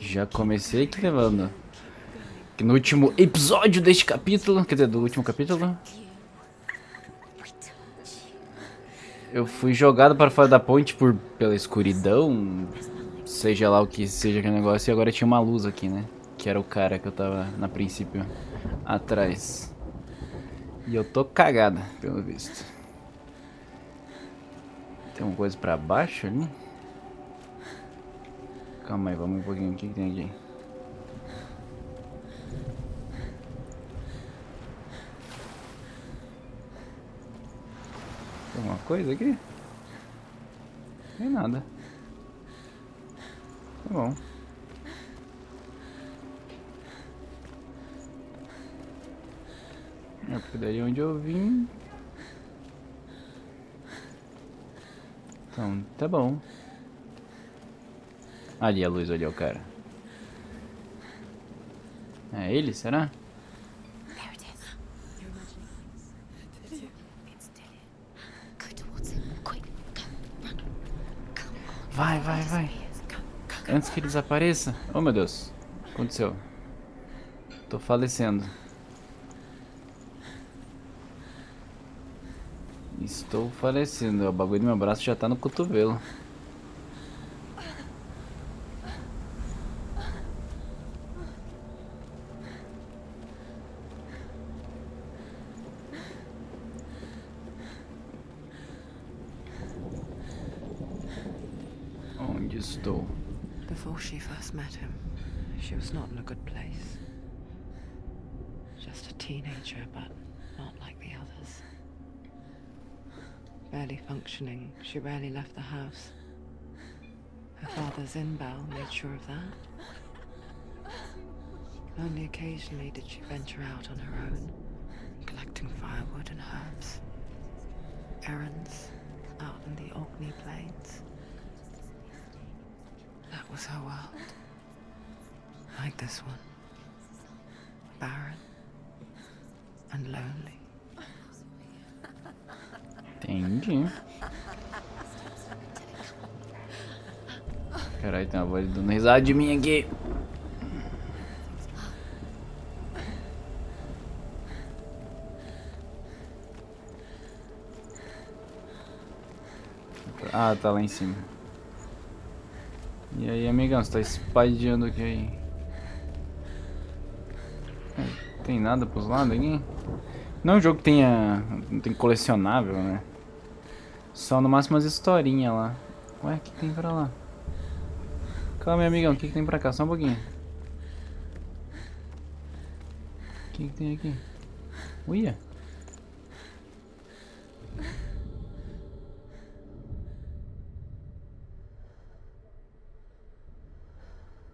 Já comecei aqui levando. Que no último episódio deste capítulo, quer dizer, do último capítulo, eu fui jogado para fora da ponte pela escuridão, seja lá o que seja aquele negócio, e agora tinha uma luz aqui, né? Que era o cara que eu tava, na princípio, atrás. E eu tô cagada, pelo visto. Tem uma coisa pra baixo ali? Calma aí, vamos um pouquinho. O que tem aqui? Tem alguma coisa aqui? Não tem nada. Tá bom. É porque daí onde eu vim. Então, tá bom. Ali a luz, ali é o cara. É ele, será? Vai, vai, vai. Antes que ele desapareça. Oh, meu Deus. O que aconteceu? Tô falecendo. Estou falecendo. O bagulho do meu braço já tá no cotovelo. Onde estou? Before she first met him, she was not in a good place. Just a teenager, but not like the others. Barely functioning, she rarely left the house. Her father's in-bell made sure of that. Only occasionally did she venture out on her own, collecting firewood and herbs. Errands out in the Orkney Plains. That was her world. Like this one. Barren and lonely. Entendi. Caralho, tem uma voz dando risada de mim aqui. Ah, tá lá em cima. E aí, amigão, você tá espadeando aqui aí? Tem nada pros lados aqui? Não é um jogo que tenha... não tem colecionável, né? Só no máximo as historinhas lá. Ué, o que tem pra lá? Calma aí, amigão, o que tem pra cá? Só um pouquinho. O que tem aqui? Uia.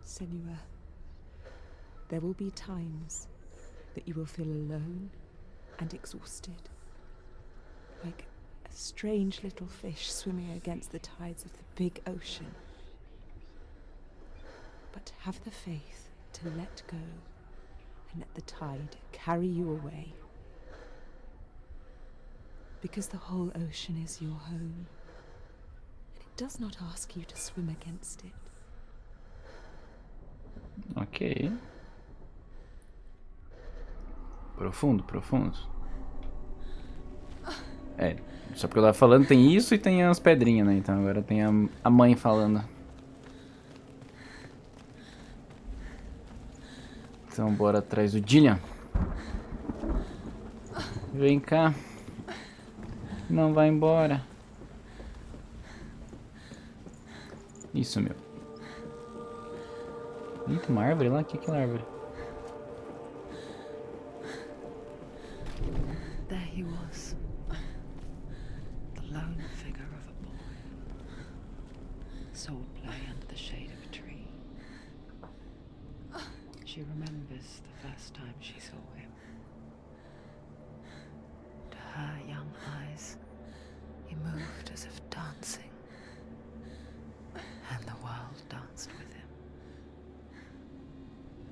Senua, there will be times that you will feel alone and exhausted, like a strange little fish swimming against the tides of the big ocean. But have the faith to let go and let the tide carry you away. Because the whole ocean is your home, and it does not ask you to swim against it. Ok. Profundo, profundo. É, só porque eu tava falando tem isso e tem as pedrinhas, né? Então agora tem a mãe falando. Então bora atrás do Dillian. Vem cá. Não vai embora. Isso, meu. Ih, tem uma árvore lá? O que é aquela árvore? There he was. The lone figure of a boy. Sword play under the shade of a tree. She remembers the first time she saw him. To her young eyes, he moved as if dancing, and the world danced with him.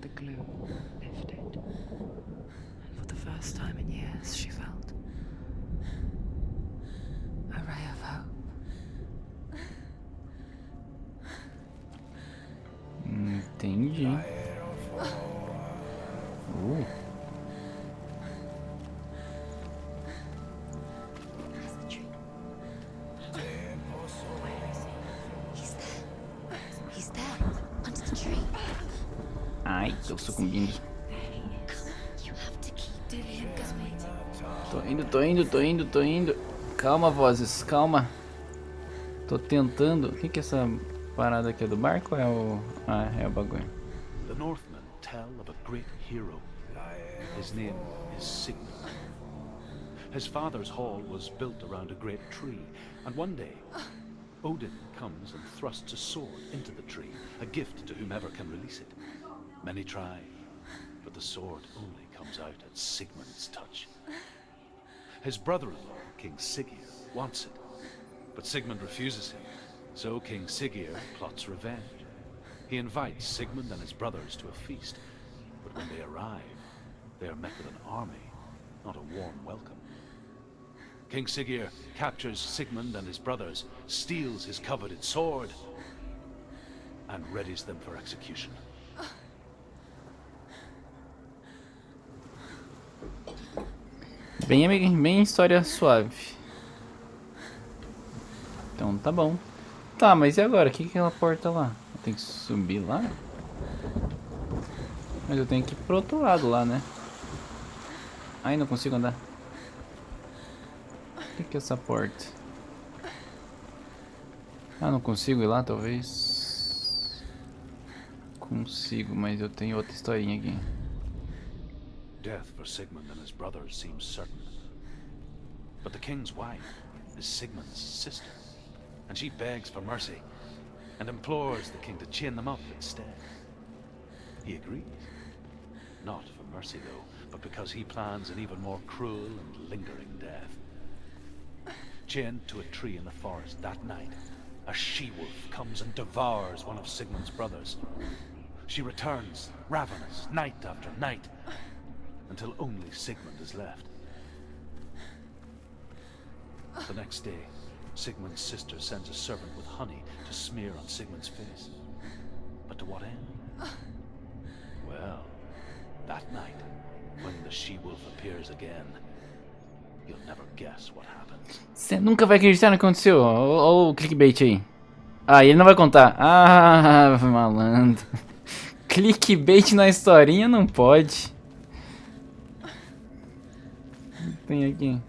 The gloom lifted, and for the first time in years she felt a ray of hope. Ai, tô sucumbindo. Tô indo. Calma, vozes, calma. Tô tentando. O que é essa parada aqui? É do barco ou é o... Ah, é o bagulho. The Northmen tell of a great hero. His name is Sigmund. His father's hall was built around a great tree, and one day, Odin comes and thrusts a sword into the tree, a gift to whomever can release it. Many try, but the sword only comes out at Sigmund's touch. His brother-in-law, King Siggeir, wants it, but Sigmund refuses him, so King Siggeir plots revenge. He invites Sigmund and his brothers to a feast, but when they arrive, they are met with an army, not a warm welcome. King Siggeir captures Sigmund and his brothers, steals his coveted sword, and readies them for execution. Bem história suave. Então tá bom. Tá, mas e agora? O que é aquela porta lá? Eu tenho que subir lá? Mas eu tenho que ir pro outro lado lá, né? Ai, não consigo andar. O que é essa porta? Ah, não consigo ir lá, talvez. Consigo, mas eu tenho outra historinha aqui. Death for Sigmund and his brothers seems certain. But the king's wife is Sigmund's sister, and she begs for mercy and implores the king to chain them up instead. He agrees. Not for mercy, though, but because he plans an even more cruel and lingering death. Chained to a tree in the forest that night, a she-wolf comes and devours one of Sigmund's brothers. She returns, ravenous, night after night, until only Sigmund is left. The next day, Sigmund's sister sends a servant with honey to smear on Sigmund's face. But to what end? Well, that night, when the she-wolf appears again, you'll never guess what happens. Você nunca vai acreditar no que aconteceu. Olha o clickbait aí. Ah, ele não vai contar. Ah, malandro. Clickbait na historinha não pode. Tem aqui.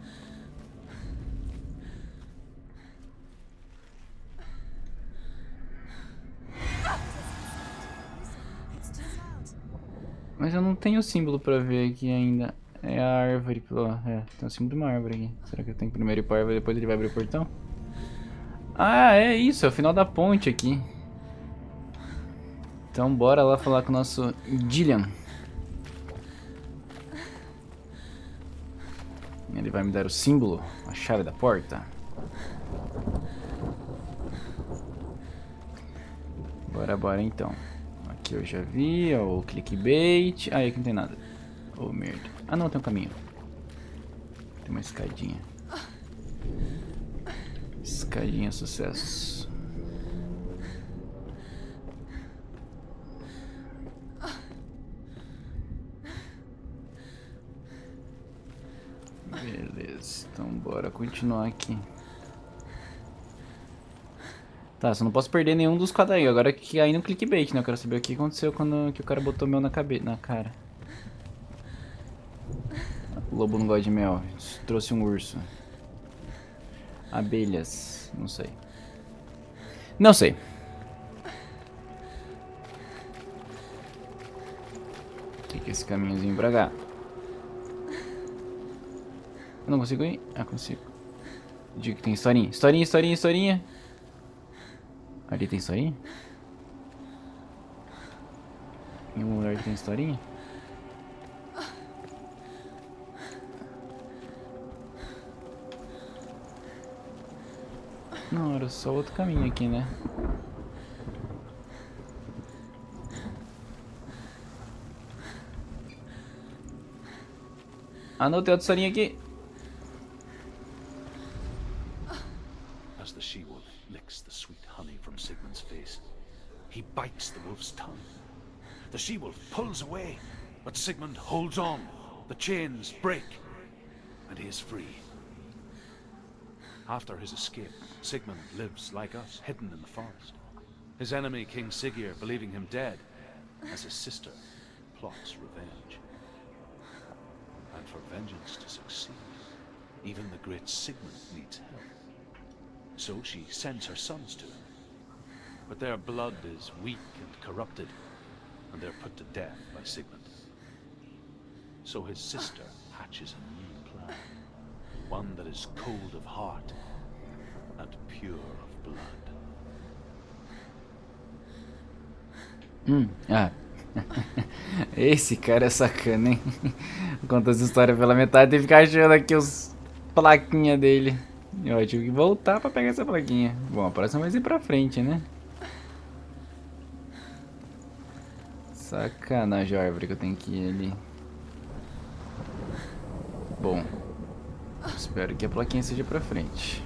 Mas eu não tenho o símbolo pra ver aqui ainda. É a árvore. É, tem o símbolo de uma árvore aqui. Será que eu tenho que primeiro ir pra árvore e depois ele vai abrir o portão? Ah, é isso. É o final da ponte aqui. Então bora lá falar com o nosso Dillian. Ele vai me dar o símbolo, a chave da porta. Bora então. Aqui eu já vi, ó, o clickbait. Ah, aqui não tem nada. Oh, merda. Ah, não, tem um caminho. Tem uma escadinha. Escadinha, sucesso. Beleza, então bora continuar aqui. Tá, só não posso perder nenhum dos quadrinhos. Agora que aí no clickbait, né? Eu quero saber o que aconteceu quando que o cara botou mel na cara. O lobo não gosta de mel. Trouxe um urso. Abelhas. Não sei. Não sei. O que é esse caminhozinho pra cá? Eu não consigo ir? Ah, consigo. Diga que tem historinha. Historinha. Ali tem historinha? Em algum lugar que tem historinha? Não, era só outro caminho aqui, né? Ah, não, tem outra historinha aqui. As the she-wolf licks the sweet honey from Sigmund's face, he bites the wolf's tongue. The she-wolf pulls away, but Sigmund holds on. The chains break, and he is free. After his escape, Sigmund lives like us, hidden in the forest. His enemy, King Siggeir, believing him dead, as his sister, plots revenge. And for vengeance to succeed, even the great Sigmund needs help. So she sends her sons to him. But their blood is weak and corrupted, and they're put to death by Sigmund. So his sister hatches a new plan, one that is cold of heart and pure of blood. Ah. Esse cara é sacana, hein? Conta essa história pela metade e ficar achando aqui os plaquinhas dele. Eu tive que voltar pra pegar essa plaquinha. Bom, a próxima vai ir pra frente, né? Sacanagem a árvore que eu tenho que ir ali. Bom, espero que a plaquinha seja pra frente.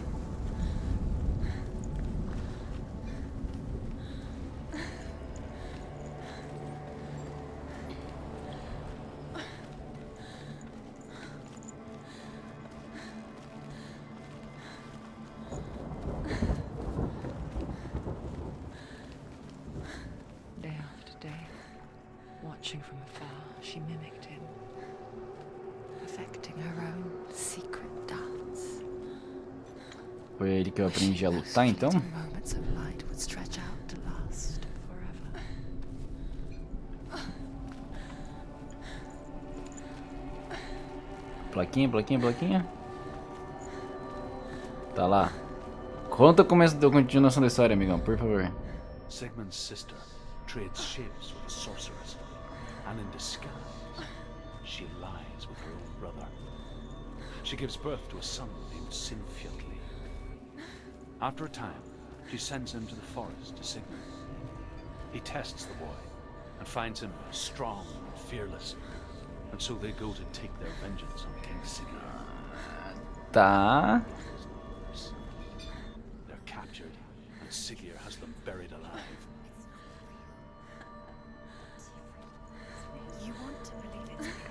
Day after day, watching from afar, she mimicked him, perfecting her own secret dance. Foi ele que eu aprendi a lutar, então? Moments of light would stretch out to last forever. Plaquinha, plaquinha, plaquinha. Tá lá. Conta o começo da continuação da história, amigão, por favor. Sigmund's sister trades shapes with a sorceress, and in disguise, she lies with her own brother. She gives birth to a son named Sinfiotli. After a time, she sends him to the forest to Sigmund. He tests the boy and finds him strong and fearless, and so they go to take their vengeance on King Sigurd. Tá. They're captured, and Sigurd has them buried alive.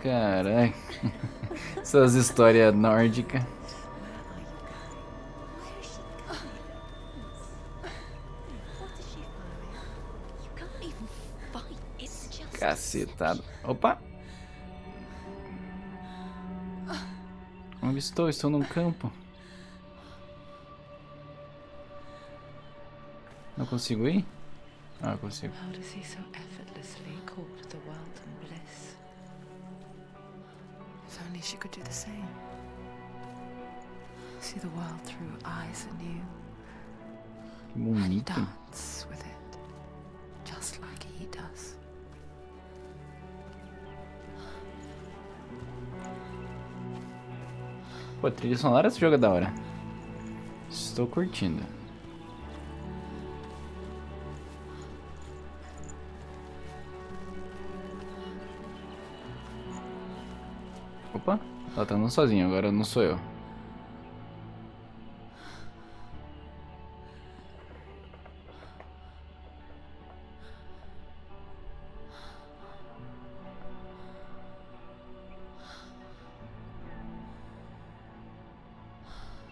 Caraca. Essas histórias nórdicas. Cacetado. Opa! Onde estou? Estou num campo. Não consigo ir? Ah, consigo. How does he so effortlessly court the world and bliss? If only she could do the same. See the world through eyes anew. Que bonito. Dance with it, just like he does. Pô, a trilha sonora desse jogo é da hora. Estou curtindo. Opa, ela tá andando sozinha, agora não sou eu.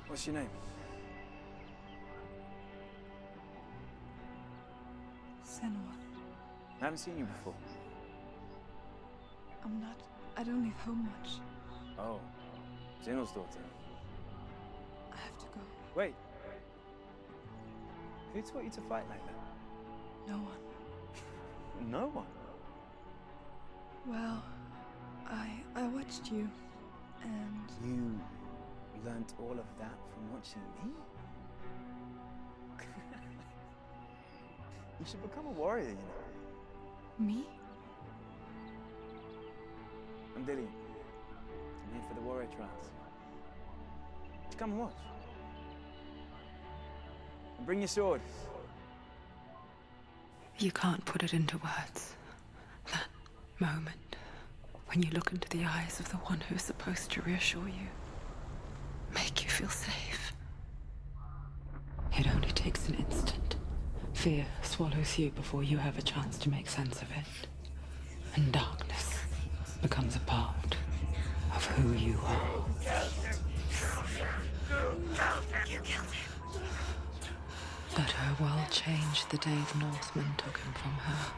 What's your name? Senua, I haven't seen you before. I don't leave home much. Oh, Zeno's daughter. I have to go. Wait. Who taught you to fight like that? No one. No one. Well, I watched you, and You learnt all of that from watching me? You should become a warrior, you know. me? I'm Dillian. I'm here for the warrior trials. Come and watch. And bring your sword. You can't put it into words. That moment when you look into the eyes of the one who's supposed to reassure you, make you feel safe. It only takes an instant. Fear swallows you before you have a chance to make sense of it. And darkness becomes a part of who you are. But her world changed the day the Northmen took him from her.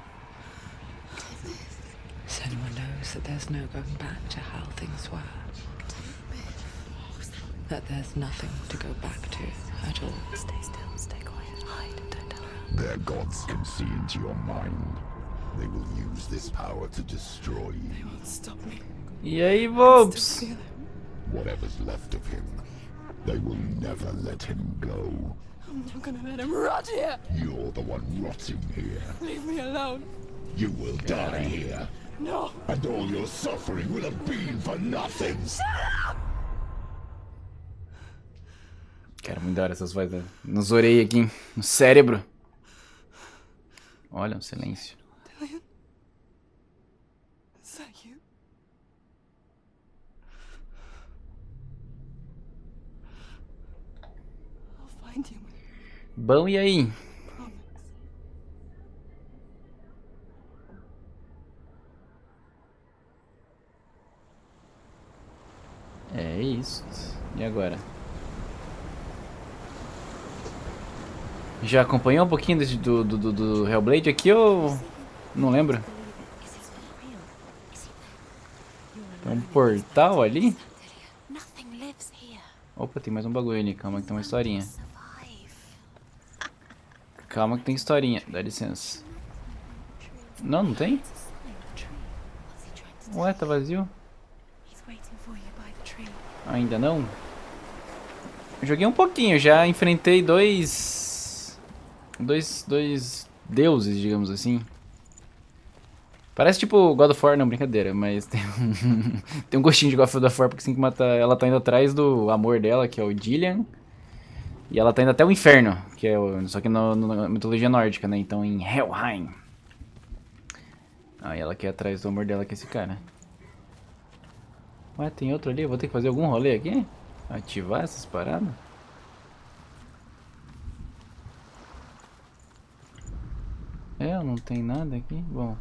Senua knows that there's no going back to how things were. That there's nothing to go back to at all. Stay still, stay quiet, hide, don't tell her. Their gods can see into your mind. They will use this power to destroy you. Stop me. E aí, Vobs? Whatever's left of him, they will never let him go. I'm not gonna let him rot here. You're the one rotting here. Leave me alone. You will die here. No. And all your suffering will have been for nothing. Cara, muito da hora essas vozes nos orelhas aqui, no cérebro. Olha, um silêncio. Dillian? Is that you? I'll find you. Bom, e aí? Promise. É isso. E agora? Já acompanhou um pouquinho do Hellblade aqui ou não lembro? Tem um portal ali? Opa, tem mais um bagulho ali. Calma que tem uma historinha. Calma que tem historinha. Dá licença. Não, não tem? Ué, tá vazio? Ainda não? Eu joguei um pouquinho, já enfrentei dois deuses, digamos assim. Parece tipo God of War, não, brincadeira, mas tem tem um gostinho de God of War, porque tem que matar. Ela tá indo atrás do amor dela, que é o Dillian. E ela tá indo até o inferno, que é só que na mitologia nórdica, né? Então em Helheim. Aí ela quer ir atrás do amor dela, que é esse cara. Ué, tem outro ali? Eu vou ter que fazer algum rolê aqui? Ativar essas paradas? É, não tem nada aqui? Bom.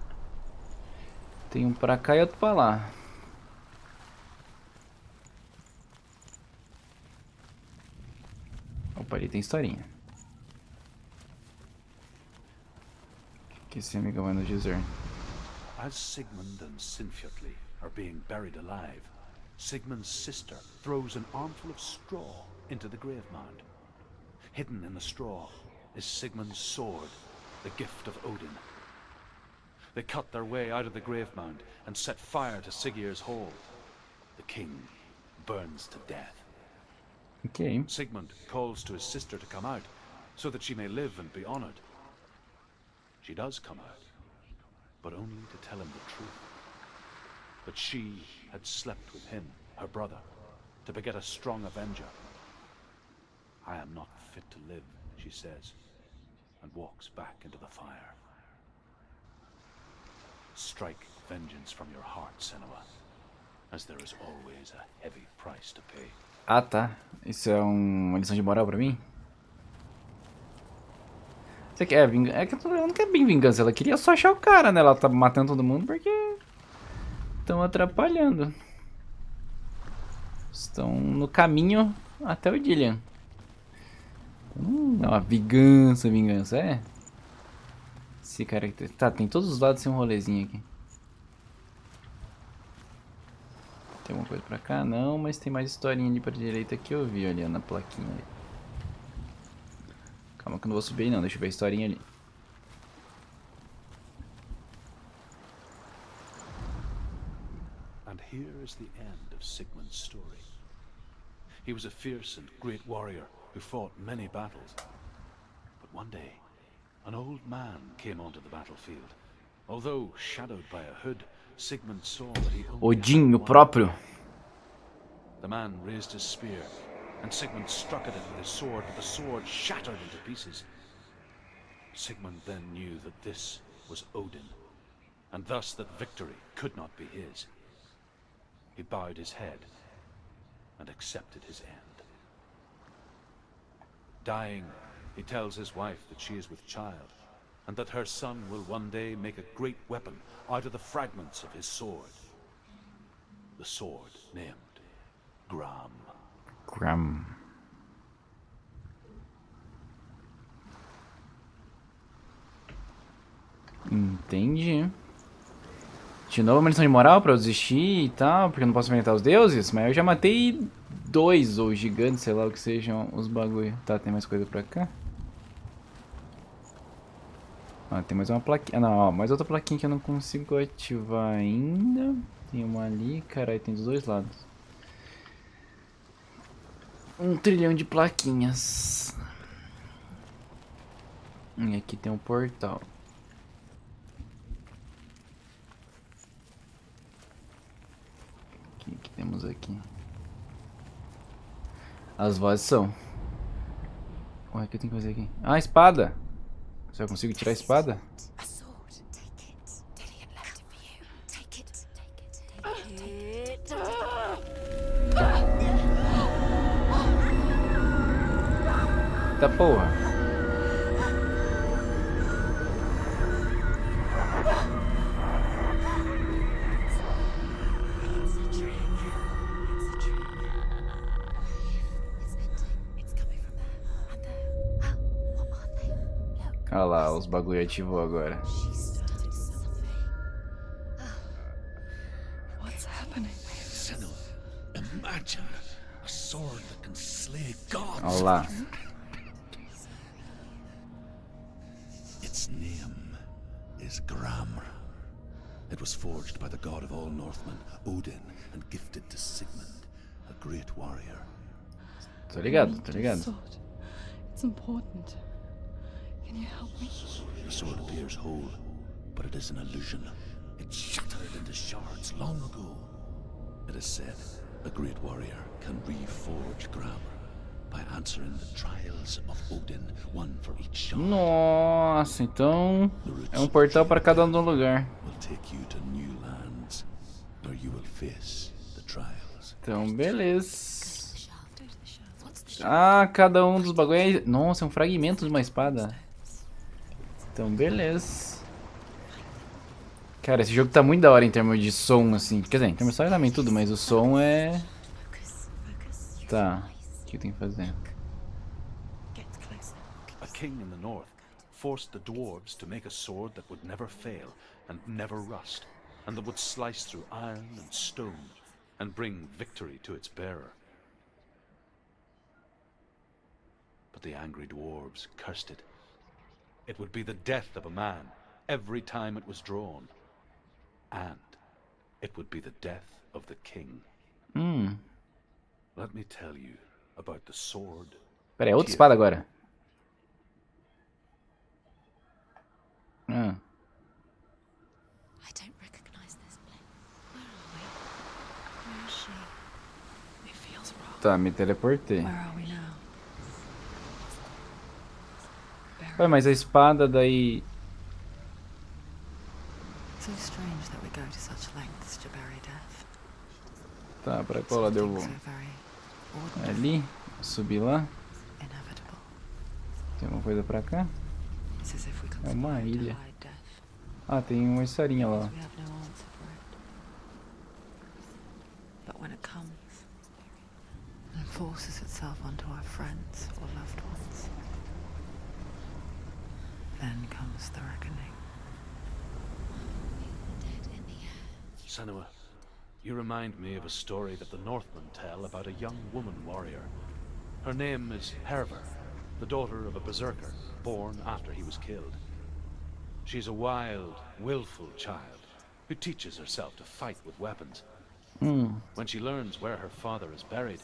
Tem um pra cá e outro pra lá. Opa, ali tem historinha. O que esse amigo vai nos dizer? As Sigmund and Sinfjotli are being buried alive, Sigmund's sister throws an armful of straw into the grave mound. Hidden in the straw is Sigmund's sword, the gift of Odin. They cut their way out of the grave mound and set fire to Siggeir's hall. The king burns to death. Ok. Sigmund calls to his sister to come out, so that she may live and be honored. She does come out, but only to tell him the truth. That she had slept with him, her brother, to beget a strong avenger. I am not fit to live, she says, and walks back into the fire. Strike vengeance from your heart, Senua, as there is always a heavy price to pay. Ah, tá. Isso é uma lição de moral pra mim? Você quer vingança? É que ela não quer bem vingança, ela queria só achar o cara, né? Ela tá matando todo mundo porque estão atrapalhando. Estão no caminho até o Dillian. É uma vingança, é? Esse cara aqui. Tá, tem todos os lados sem um rolezinho aqui. Tem alguma coisa pra cá? Não, mas tem mais historinha ali pra direita que eu vi ali na plaquinha ali. Calma que eu não vou subir aí não, deixa eu ver a historinha ali. And here is the end of Sigmund's story. He was a fierce and great warrior who fought many battles. But one day, an old man came onto the battlefield. Although shadowed by a hood, Sigmund saw that he only Odin, had o one. próprio. The man raised his spear, and Sigmund struck at it with his sword, but the sword shattered into pieces. Sigmund then knew that this was Odin, and thus that victory could not be his. He bowed his head and accepted his end. Dying, he tells his wife that she is with child, and that her son will one day make a great weapon out of the fragments of his sword. The sword named Gram. Gram. Entendi. De novo uma lição de moral pra eu desistir e tal, porque eu não posso enfrentar os deuses, mas eu já matei 2 ou gigantes, sei lá o que sejam os bagulho. Tá, tem mais coisa pra cá? Ah, tem mais uma plaquinha. Ah, não, ó, mais outra plaquinha que eu não consigo ativar ainda. Tem uma ali, caralho, tem dos dois lados. 1 trilhão de plaquinhas. E aqui tem um portal. O que temos aqui? As vozes são. Ué, o que eu tenho que fazer aqui? Ah, espada! Se eu consigo tirar a espada? A sword. Take it. Dillian left it for you. Take it. Take it. Take it. Tá porra. Olha lá, os bagulho ativou agora. What's happening? Senua, imagine a sword that can slay gods. Olha lá. Its name is Gramr. It was forged by the god of all Northmen, Odin, and gifted to Sigmund, a great warrior. Tô ligado, tô ligado. Sword. It's important. Can you help me? The sword appears whole, but it is an illusion. It shattered into shards long ago. It is said a great warrior can reforge Gramr by answering the trials of Odin, one for each shard. Nossa, então é um portal para cada um do lugar. Will take you to new lands, where you will face the trials. Então, beleza. Ah, cada um dos bagulho é... Nossa, é um fragmento de uma espada. Então, beleza. Cara, esse jogo tá muito da hora em termos de som, assim. Quer dizer, em termos de história também tudo, mas o som é... Tá. O que eu tenho que fazer? A king in the north forced the dwarves to make a sword that would never fail and never rust, and that would slice through iron and stone and bring victory to its bearer. But the angry dwarves cursed it. It would be the death of a man every time it was drawn. And it would be the death of the king. Let me tell you about the sword. Pera aí, é outra espada agora. I don't recognize this place. Where are we? Where is she? It feels wrong. Tá, me teleportei. Where are we now? Ué, mas a espada daí... So strange that we go to such lengths to bury death. Tá, pra qual lado eu vou? So very ordinary, Ali, subir lá. inevitable. Tem uma coisa pra cá. It's as if we É uma conspired to ilha. hide death. Ah, tem uma historinha lá. We have no answer for it. But when it comes and forces itself onto our friends or loved ones, then comes the reckoning. Senua, you remind me of a story that the Northmen tell about a young woman warrior. Her name is Herver, the daughter of a berserker, born after he was killed. She's a wild, willful child who teaches herself to fight with weapons. When she learns where her father is buried,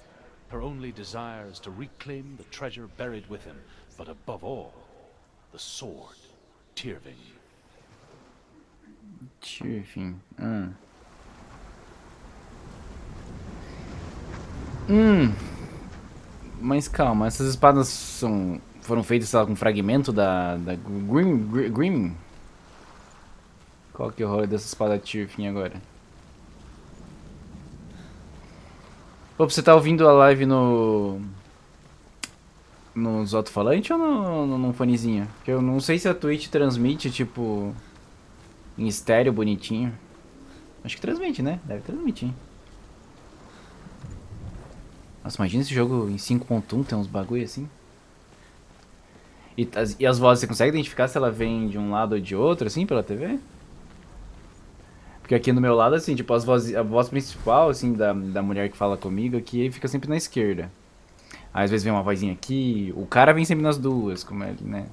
her only desire is to reclaim the treasure buried with him, but above all, the sword, Tyrving. Enfim. Mas calma, essas espadas foram feitas, sei lá, com fragmento da Grim? Qual que é o rolê dessa espada Tyrfing agora? Pô, você tá ouvindo a live nos alto-falantes ou num fonezinho? Porque eu não sei se a Twitch transmite, tipo, em estéreo bonitinho. Acho que transmite, né? Deve transmitir. Nossa, imagina esse jogo em 5.1, tem uns bagulho assim. E as vozes, você consegue identificar se ela vem de um lado ou de outro, assim, pela TV? Porque aqui no meu lado, assim, tipo, a voz principal, assim, da mulher que fala comigo aqui, fica sempre na esquerda. Aí, às vezes vem uma vozinha aqui, o cara vem sempre nas duas, como é, né?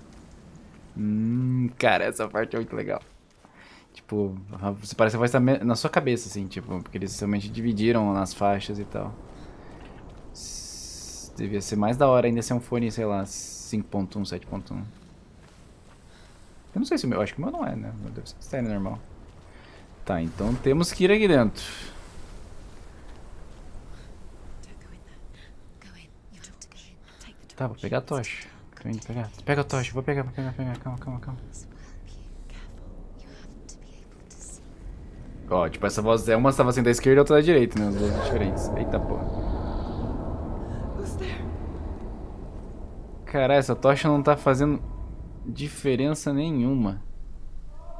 Cara, essa parte é muito legal. Tipo, você parece que a voz tá na sua cabeça, assim, tipo, porque eles realmente dividiram nas faixas e tal. Devia ser mais da hora ainda ser um fone, sei lá, 5.1, 7.1. Eu não sei se o meu, acho que o meu não é, né? Deve ser externo normal. Tá, então temos que ir aqui dentro. Tá, vou pegar a tocha. Tô indo pegar. Pega a tocha, vou pegar. Calma, calma, calma. Ó, tipo, essa voz é uma estava sendo da esquerda e outra da direita, né? As vozes diferentes. Eita porra. Caralho, essa tocha não tá fazendo diferença nenhuma.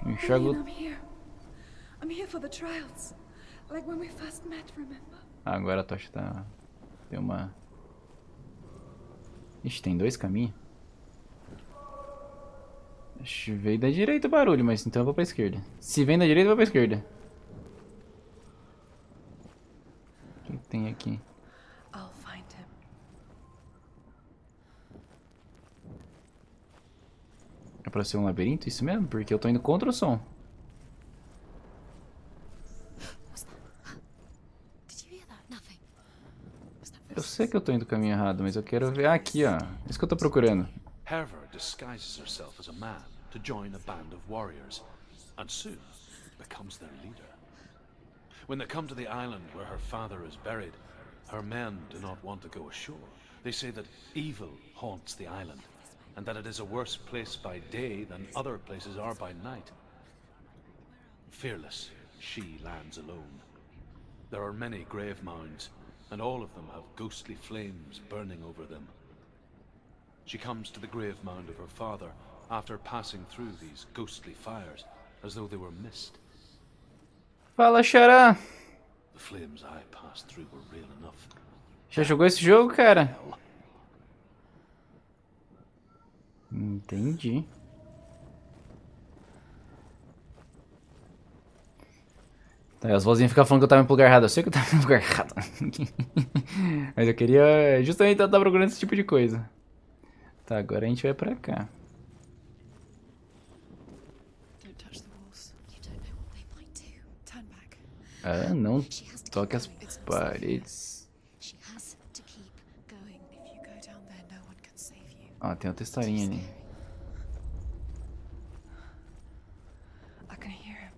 Eu enxergo. I'm here for the trials. Like when we first met, remember? Ah, agora a tocha tá. Tem uma. Ixi, tem dois caminhos. Acho que veio da direita o barulho, mas então eu vou pra esquerda. Se vem da direita, eu vou pra esquerda. O que tem aqui? I'll find him. É pra ser um labirinto? Isso mesmo? Porque eu tô indo contra o som. Eu sei que eu tô indo do caminho errado, mas eu quero ver. Ah, aqui, ó. Isso que eu tô procurando. Herver disguises herself as a man to join a band of warriors, and soon becomes their leader. When they come to the island where her father is buried, her men do not want to go ashore. They say that evil haunts the island, and that it is a worse place by day than other places are by night. Fearless, she lands alone. There are many grave mounds, and all of them have ghostly flames burning over them. She comes to the grave mound of her father after passing through these ghostly fires, as though they were mist. Fala, Xará! The flames I passed through were real enough. Já jogou esse jogo, cara? Entendi. Tá, as vozinhas ficam falando que eu tava indo pro lugar errado. Eu sei que eu tava indo pro lugar errado. Mas eu queria justamente estar procurando esse tipo de coisa. Tá, agora a gente vai pra cá. Ah, não toque as paredes. Ah, tem outra historinha ali. I can hear him.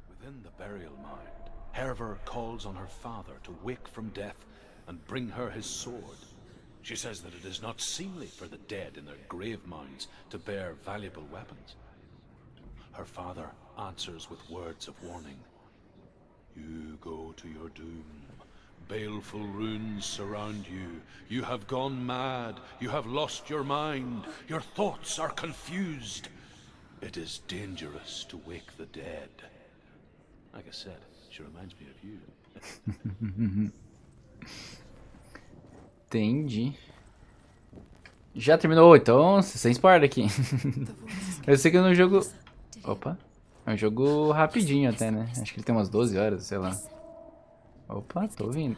Within the burial mound, Herver calls on her father to wake from death and bring her his sword. She says that it is not seemly for the dead in their grave mounds to bear valuable weapons. Her father answers with words of warning. You go to your doom. Baleful runes surround you. You have gone mad. You have lost your mind. Your thoughts are confused. It is dangerous to wake the dead. Like I said, she reminds me of you. Entendi. Já terminou, então, sem spoiler aqui. Eu sei que no jogo... Opa. É um jogo rapidinho até, né? Acho que ele tem umas 12 horas, sei lá. Opa, tô ouvindo.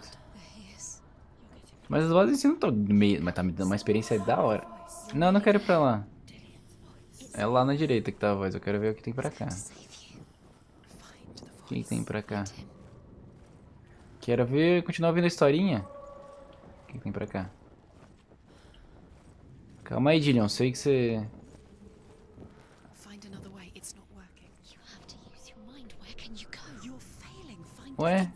Mas as vozes em si não estão meio... Mas tá me dando uma experiência da hora. Não, não quero ir pra lá. É lá na direita que tá a voz. Eu quero ver o que tem pra cá. O que tem pra cá? Quero ver... Continuar ouvindo a historinha. O que tem pra cá? Calma aí, Dillion. Sei que você... Ué?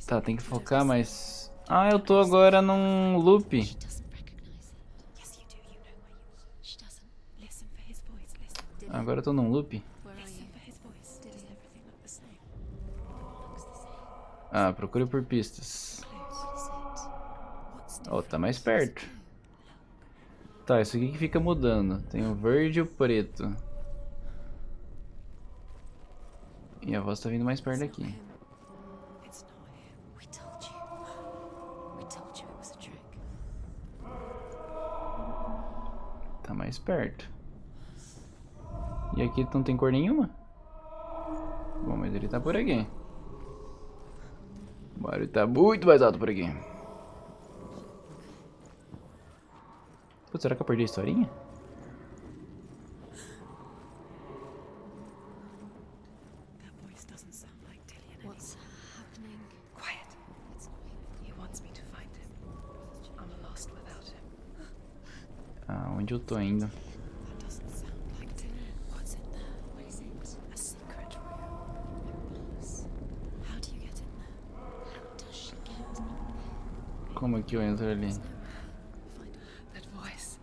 Tá, tem que focar, mas... Ah, eu tô agora num loop. Agora eu tô num loop. Ah, procure por pistas. Oh, tá mais perto. Tá, isso aqui que fica mudando. Tem o verde e o preto. E a voz tá vindo mais perto daqui. Tá mais perto. E aqui não tem cor nenhuma? Bom, mas ele tá por aqui. O barulho tá muito mais alto por aqui. Putz, será que eu perdi a historinha? That voice doesn't sound like Dillian anymore. What's happening? Quiet. He wants me to find him. I'm lost without him. Ah, onde eu tô indo? That doesn't sound like Dillian. What's in there? What is it? A secret room. How do you get in there? How does she get in there? Como que eu entro ali? That voice.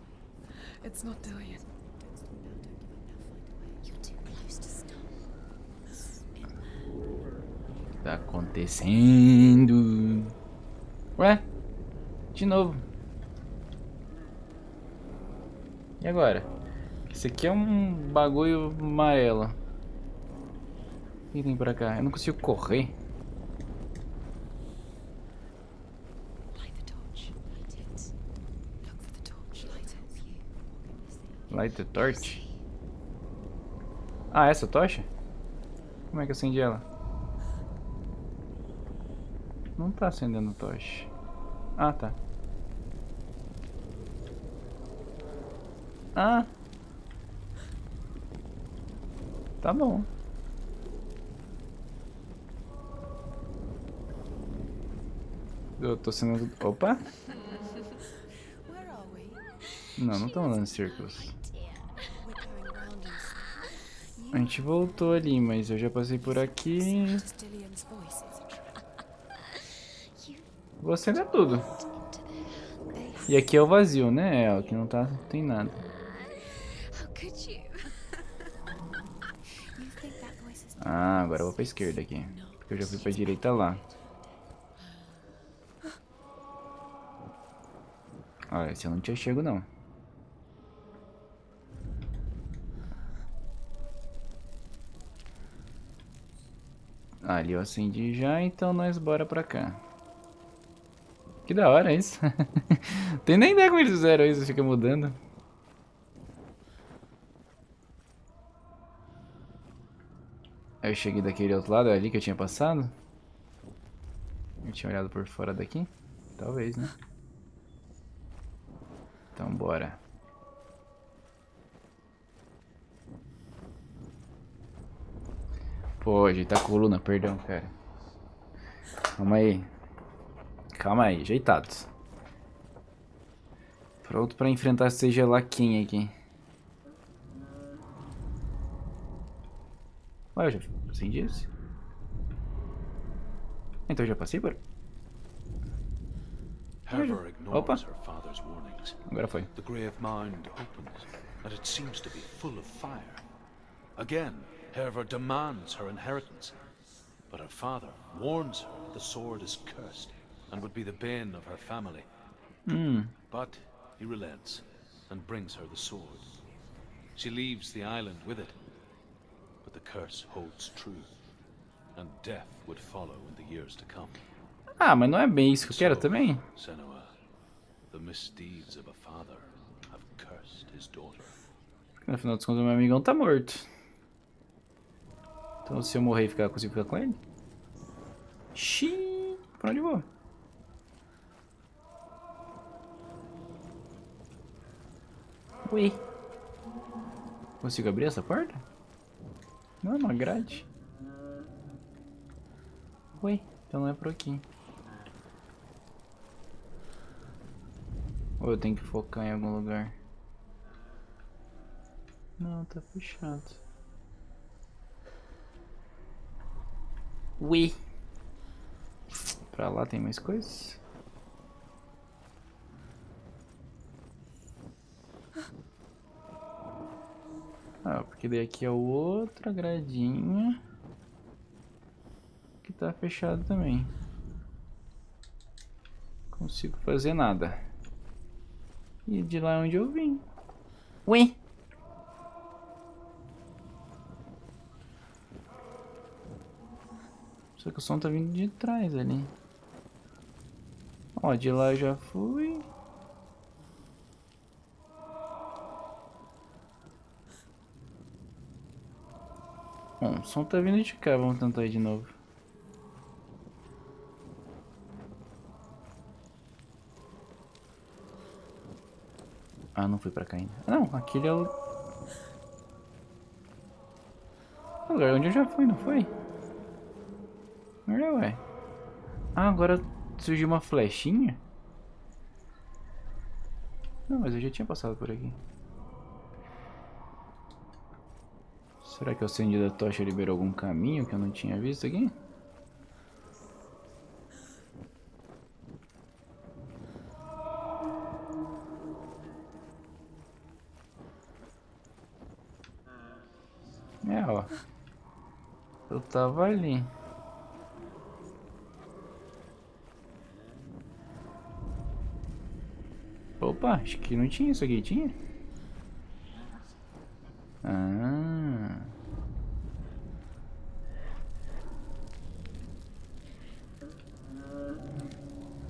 It's not Dillian. You're too close to stop. In there. Tá acontecendo? Ué? De novo. E agora? Esse aqui é um bagulho amarelo. O que tem pra cá? Eu não consigo correr. Light the torch. Light it. Look for the torch. Light it. Light the torch? Ah, essa tocha? Como é que acende ela? Não tá acendendo tocha. Ah, tá. Ah. Tá bom. Eu tô sendo... Opa! Where are we? Não, não estamos andando em círculos. Dear. We're going round in A gente voltou ali, mas eu já passei por aqui. Just Dillian's voice. It's a trap. Vou acender tudo. into there. They E aqui é o vazio, né? É, aqui não tá, não tem nada. How could you? You think that voice is Ah, agora eu vou pra esquerda aqui. Porque eu já fui pra direita lá. Olha, esse eu não te chego não. Ali eu acendi já, então nós bora pra cá. Que da hora isso. Tem nem ideia como eles fizeram isso, fica mudando. Aí eu cheguei daquele outro lado ali que eu tinha passado. Eu tinha olhado por fora daqui? Talvez, né? Então bora. Pô, ajeitar a coluna, perdão, cara. Calma aí. Calma aí, ajeitados. Pronto pra enfrentar seja lá quem aqui. Ué, eu já acendi esse? Então eu já passei por... Herver Opa. ignores her father's warnings. Agora foi. The grave mound opens, and it seems to be full of fire. Again, Herver demands her inheritance, but her father warns her the sword is cursed and would be the bane of her family. But he relents and brings her the sword. She leaves the island with it, but the curse holds true, and death would follow in the years to come. Ah, mas não é bem isso que eu quero também. Senua, the misdeeds of a father have cursed his daughter. No final dos contos, meu amigão tá morto. Então se eu morrer e ficar, consigo ficar com ele? Xiii, pra onde eu vou? Ui. Consigo abrir essa porta? Não é uma grade. Ui, então não é por aqui. Ou eu tenho que focar em algum lugar? Não, tá fechado. Ui. Pra lá tem mais coisas? Ah, porque daí aqui é outra gradinha que tá fechado também. Não consigo fazer nada. E de lá onde eu vim. Ué? Só que o som tá vindo de trás ali. Ó, de lá eu já fui. Bom, o som tá vindo de cá, vamos tentar ir de novo. Ah, não fui pra cá ainda. Não, aquele é o lugar onde eu já fui, não foi? Ué. Ah, agora surgiu uma flechinha? Não, mas eu já tinha passado por aqui. Será que o acende da tocha liberou algum caminho que eu não tinha visto aqui? É, ó. Eu tava ali. Opa, acho que não tinha isso aqui, tinha? Ah.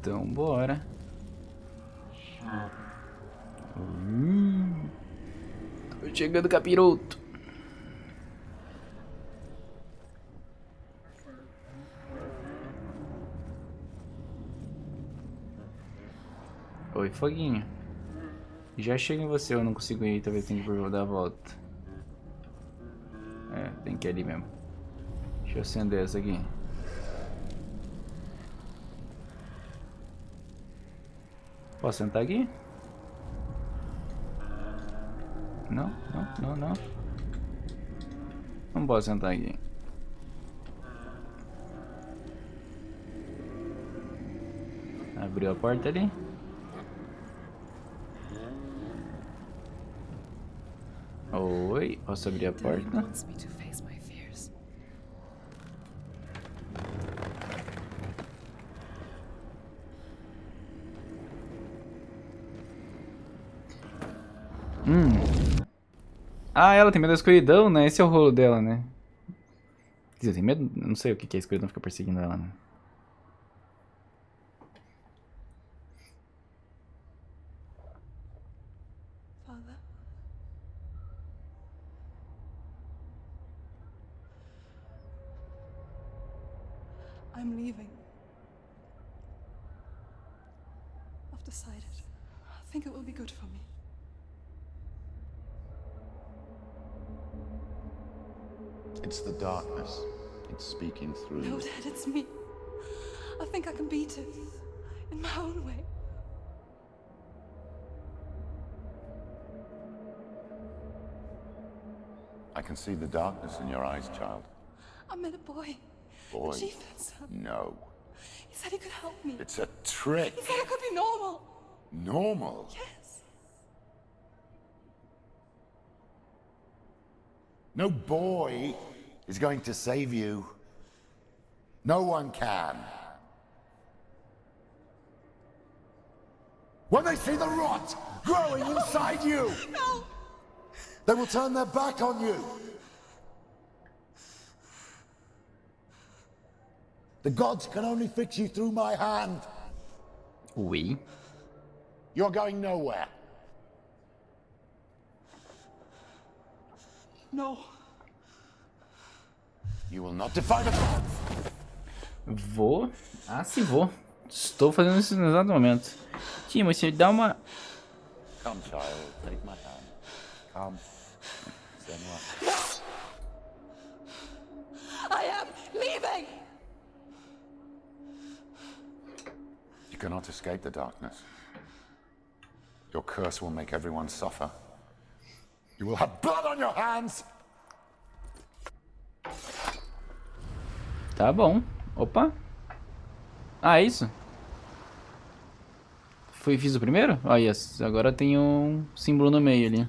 Então, bora. Tô chegando, capiroto. Oi, foguinho. Já chega em você, eu não consigo ir, talvez tenha que dar a volta. É, tem que ir ali mesmo. Deixa eu acender essa aqui. Posso sentar aqui? Não. Não posso sentar aqui. Abriu a porta ali. Oi, posso abrir a porta? Ah, ela tem medo da escuridão, né? Esse é o rolo dela, né? Quer dizer, tem medo? Eu não sei o que que a escuridão fica perseguindo ela, né? Father? I'm leaving. I've decided. I think it will be good for me. It's the darkness. It's speaking through No, you. Dad, it's me. I think I can beat it. In my own way. I can see the darkness in your eyes, child. I met a boy. Boy. The chieftain's son. No. He said he could help me. It's a trick. He said I could be normal. Normal. Yes. No boy is going to save you. No one can. When they see the rot growing inside you, No! they will turn their back on you. The gods can only fix you through my hand. Oui. You're going nowhere. No. You will not defy the gods. Vou. Ah, se vou. Estou fazendo isso no exato momento. Timo, você dá uma... Come, child, take my hand. Come. Senua. I am leaving! You cannot escape the darkness. Your curse will make everyone suffer. You will have blood on your hands! Tá bom. Opa. Ah, é isso? Fiz o primeiro? Ah, yes. Agora tem um símbolo no meio ali.